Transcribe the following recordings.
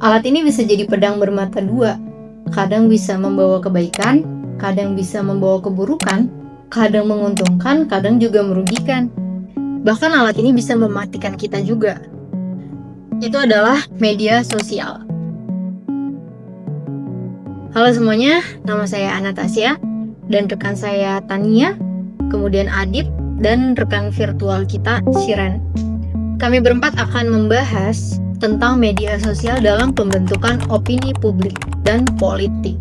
Alat ini bisa jadi pedang bermata dua. Kadang bisa membawa kebaikan, kadang bisa membawa keburukan, kadang menguntungkan, kadang juga merugikan. Bahkan alat ini bisa mematikan kita juga. Itu adalah media sosial. Halo semuanya, nama saya Anastasia dan rekan saya Tania, kemudian Adit, dan rekan virtual kita Shiren. Kami berempat akan membahas tentang media sosial dalam pembentukan opini publik dan politik.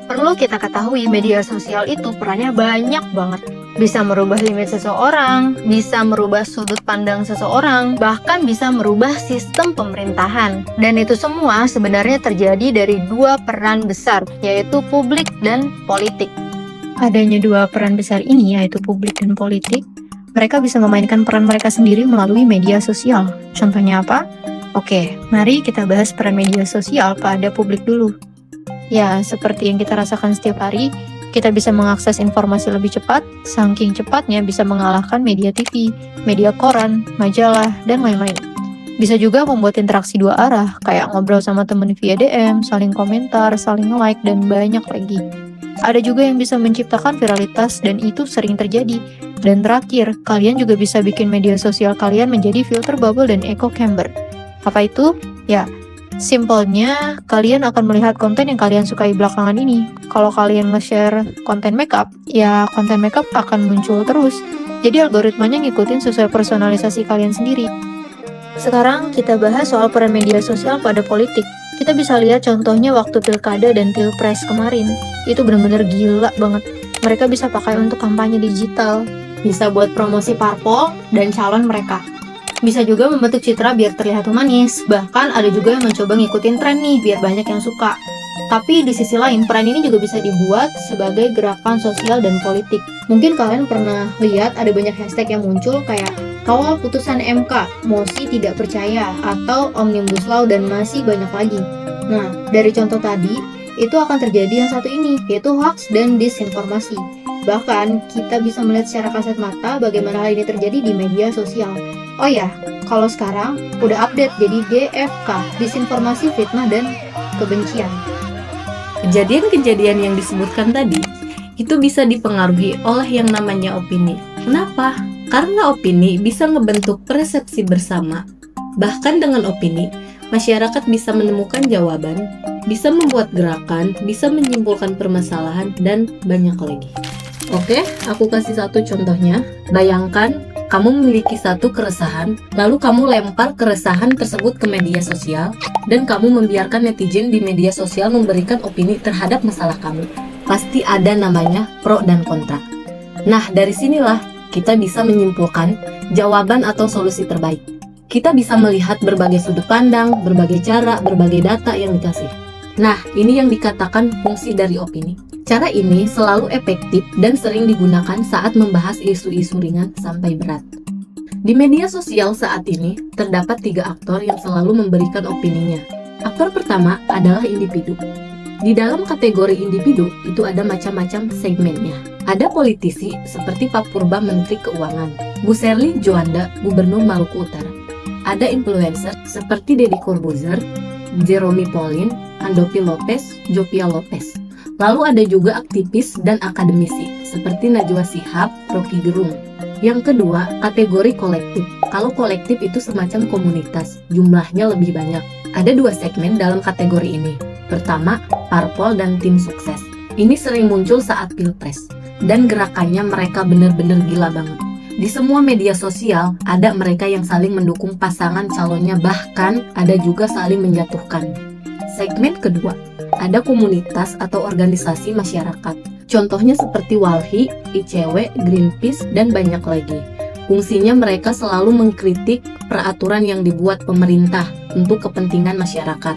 Perlu kita ketahui, media sosial itu perannya banyak banget. Bisa merubah limit seseorang, bisa merubah sudut pandang seseorang, bahkan bisa merubah sistem pemerintahan. Dan itu semua sebenarnya terjadi dari dua peran besar, yaitu publik dan politik. Adanya dua peran besar ini, yaitu publik dan politik, mereka bisa memainkan peran mereka sendiri melalui media sosial. Contohnya apa? Oke, mari kita bahas peran media sosial pada publik dulu. Ya, seperti yang kita rasakan setiap hari, kita bisa mengakses informasi lebih cepat, saking cepatnya bisa mengalahkan media TV, media koran, majalah, dan lain-lain. Bisa juga membuat interaksi dua arah, kayak ngobrol sama temen via DM, saling komentar, saling like, dan banyak lagi. Ada juga yang bisa menciptakan viralitas, dan itu sering terjadi. Dan terakhir, kalian juga bisa bikin media sosial kalian menjadi filter bubble dan echo chamber. Apa itu? Ya, simpelnya, kalian akan melihat konten yang kalian sukai belakangan ini. Kalau kalian nge-share konten makeup, ya konten makeup akan muncul terus. Jadi algoritmanya ngikutin sesuai personalisasi kalian sendiri. Sekarang kita bahas soal peran media sosial pada politik. Kita bisa lihat contohnya waktu pilkada dan pilpres kemarin. Itu benar-benar gila banget. Mereka bisa pakai untuk kampanye digital, bisa buat promosi parpol dan calon mereka. Bisa juga membentuk citra biar terlihat humanis, bahkan ada juga yang mencoba ngikutin tren nih biar banyak yang suka. Tapi di sisi lain, peran ini juga bisa dibuat sebagai gerakan sosial dan politik. Mungkin kalian pernah lihat ada banyak hashtag yang muncul kayak kawal putusan MK, mosi tidak percaya, atau Omnibus Law, dan masih banyak lagi. Nah, dari contoh tadi, itu akan terjadi yang satu ini, yaitu hoax dan disinformasi. Bahkan, kita bisa melihat secara kasat mata bagaimana hal ini terjadi di media sosial. Oh ya, kalau sekarang udah update jadi DFK, disinformasi, fitnah, dan kebencian. Kejadian-kejadian yang disebutkan tadi, itu bisa dipengaruhi oleh yang namanya opini. Kenapa? Karena opini bisa ngebentuk persepsi bersama. Bahkan dengan opini, masyarakat bisa menemukan jawaban, bisa membuat gerakan, bisa menyimpulkan permasalahan, dan banyak lagi. Oke, aku kasih satu contohnya. Bayangkan kamu memiliki satu keresahan, lalu kamu lempar keresahan tersebut ke media sosial, dan kamu membiarkan netizen di media sosial memberikan opini terhadap masalah kamu. Pasti ada namanya pro dan kontra. Nah, dari sinilah kita bisa menyimpulkan jawaban atau solusi terbaik. Kita bisa melihat berbagai sudut pandang, berbagai cara, berbagai data yang dikasih. Nah, ini yang dikatakan fungsi dari opini. Cara ini selalu efektif dan sering digunakan saat membahas isu-isu ringan sampai berat. Di media sosial saat ini, terdapat 3 aktor yang selalu memberikan opininya. Aktor pertama adalah individu. Di dalam kategori individu, itu ada macam-macam segmennya. Ada politisi seperti Pak Purba Menteri Keuangan, Bu Sherly Juanda, Gubernur Maluku Utara. Ada influencer seperti Deddy Corbuzier, Jeremy Pauline, Andovi Lopez, Jopia Lopez. Lalu ada juga aktivis dan akademisi seperti Najwa Shihab, Rocky Gerung. Yang kedua, kategori kolektif. Kalau kolektif itu semacam komunitas, jumlahnya lebih banyak. Ada 2 segmen dalam kategori ini. Pertama, parpol dan tim sukses. Ini sering muncul saat pilpres, dan gerakannya mereka benar-benar gila banget. Di semua media sosial, ada mereka yang saling mendukung pasangan calonnya, bahkan ada juga saling menjatuhkan. Segmen kedua, ada komunitas atau organisasi masyarakat. Contohnya seperti Walhi, ICW, Greenpeace, dan banyak lagi. Fungsinya mereka selalu mengkritik peraturan yang dibuat pemerintah untuk kepentingan masyarakat.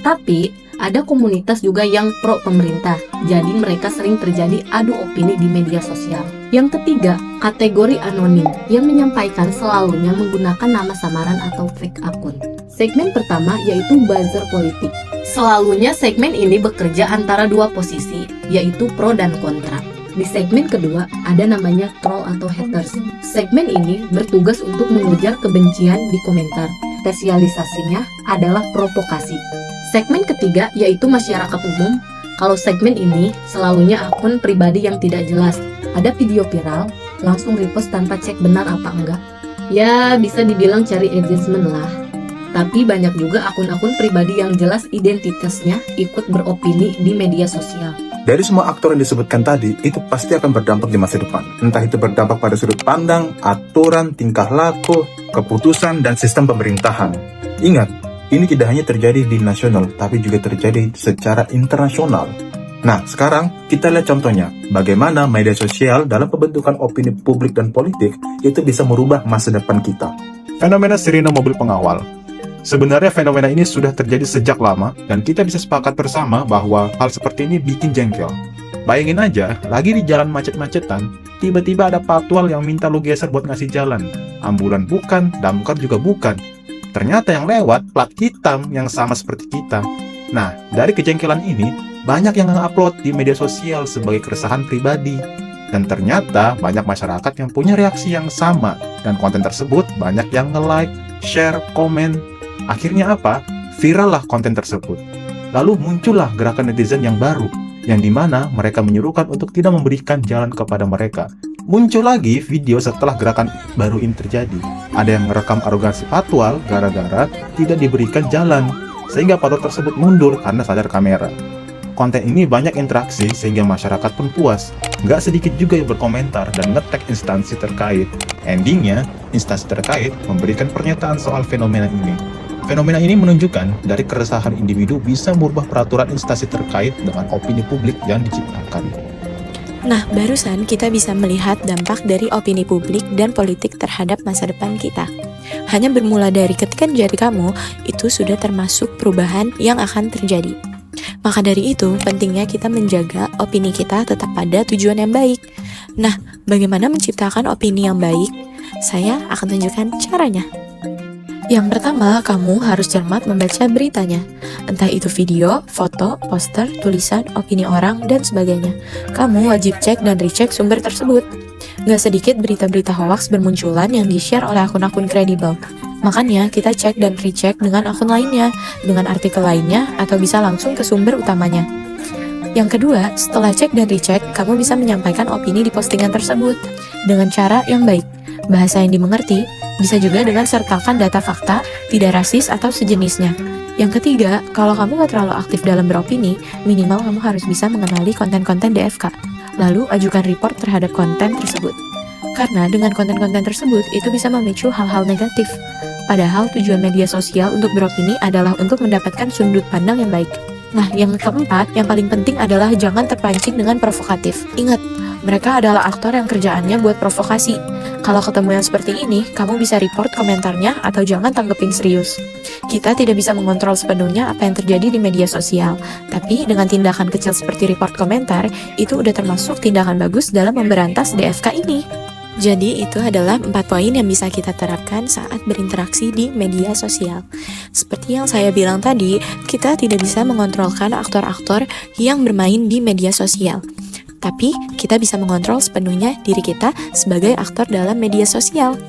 Tapi, ada komunitas juga yang pro pemerintah, jadi mereka sering terjadi adu opini di media sosial. Yang ketiga, kategori anonim, yang menyampaikan selalunya menggunakan nama samaran atau fake akun. Segmen pertama yaitu buzzer politik. Selalunya segmen ini bekerja antara 2 posisi, yaitu pro dan kontra. Di segmen kedua ada namanya troll atau haters. Segmen ini bertugas untuk mengujar kebencian di komentar. Spesialisasinya adalah provokasi. Segmen ketiga yaitu masyarakat umum. Kalau segmen ini selalunya akun pribadi yang tidak jelas. Ada video viral, langsung repost tanpa cek benar apa enggak. Ya, bisa dibilang cari engagement lah. Tapi banyak juga akun-akun pribadi yang jelas identitasnya ikut beropini di media sosial. Dari semua aktor yang disebutkan tadi, itu pasti akan berdampak di masa depan. Entah itu berdampak pada sudut pandang, aturan, tingkah laku, keputusan, dan sistem pemerintahan. Ingat, ini tidak hanya terjadi di nasional, tapi juga terjadi secara internasional. Nah, sekarang kita lihat contohnya, bagaimana media sosial dalam pembentukan opini publik dan politik itu bisa merubah masa depan kita. Fenomena sirine mobil pengawal. Sebenarnya fenomena ini sudah terjadi sejak lama, dan kita bisa sepakat bersama bahwa hal seperti ini bikin jengkel. Bayangin aja, lagi di jalan macet-macetan, tiba-tiba ada patwal yang minta lu geser buat ngasih jalan. Ambulan bukan, damkar juga bukan. Ternyata yang lewat plat hitam yang sama seperti kita. Nah, dari kejengkelan ini, banyak yang nge-upload di media sosial sebagai keresahan pribadi. Dan ternyata banyak masyarakat yang punya reaksi yang sama, dan konten tersebut banyak yang nge-like, share, komen. Akhirnya apa? Viral lah konten tersebut. Lalu muncullah gerakan netizen yang baru, yang dimana mereka menyuruhkan untuk tidak memberikan jalan kepada mereka. Muncul lagi video setelah gerakan baru ini terjadi. Ada yang merekam arogansi patwal gara-gara tidak diberikan jalan, sehingga patwal tersebut mundur karena sadar kamera. Konten ini banyak interaksi sehingga masyarakat pun puas. Nggak sedikit juga yang berkomentar dan nge-tag instansi terkait. Endingnya, instansi terkait memberikan pernyataan soal fenomena ini. Fenomena ini menunjukkan dari keresahan individu bisa merubah peraturan instansi terkait dengan opini publik yang diciptakan. Nah, barusan kita bisa melihat dampak dari opini publik dan politik terhadap masa depan kita. Hanya bermula dari ketikan jari kamu, itu sudah termasuk perubahan yang akan terjadi. Maka dari itu, pentingnya kita menjaga opini kita tetap pada tujuan yang baik. Nah, bagaimana menciptakan opini yang baik? Saya akan tunjukkan caranya. Yang pertama, kamu harus cermat membaca beritanya. Entah itu video, foto, poster, tulisan, opini orang, dan sebagainya. Kamu wajib cek dan recheck sumber tersebut. Gak sedikit berita-berita hoax bermunculan yang di-share oleh akun-akun kredibel. Makanya, kita cek dan recheck dengan akun lainnya, dengan artikel lainnya, atau bisa langsung ke sumber utamanya. Yang kedua, setelah cek dan recheck, kamu bisa menyampaikan opini di postingan tersebut dengan cara yang baik, bahasa yang dimengerti, bisa juga dengan sertakan data fakta, tidak rasis atau sejenisnya. Yang ketiga, kalau kamu gak terlalu aktif dalam beropini, minimal kamu harus bisa mengenali konten-konten DFK, lalu ajukan report terhadap konten tersebut. Karena dengan konten-konten tersebut, itu bisa memicu hal-hal negatif. Padahal tujuan media sosial untuk beropini adalah untuk mendapatkan sudut pandang yang baik. Nah, yang keempat, yang paling penting adalah jangan terpancing dengan provokatif. Ingat, mereka adalah aktor yang kerjaannya buat provokasi. Kalau ketemu yang seperti ini, kamu bisa report komentarnya atau jangan tanggepin serius. Kita tidak bisa mengontrol sepenuhnya apa yang terjadi di media sosial, tapi dengan tindakan kecil seperti report komentar, itu udah termasuk tindakan bagus dalam memberantas DFK ini. Jadi itu adalah 4 poin yang bisa kita terapkan saat berinteraksi di media sosial. Seperti yang saya bilang tadi, kita tidak bisa mengontrolkan aktor-aktor yang bermain di media sosial. Tapi kita bisa mengontrol sepenuhnya diri kita sebagai aktor dalam media sosial.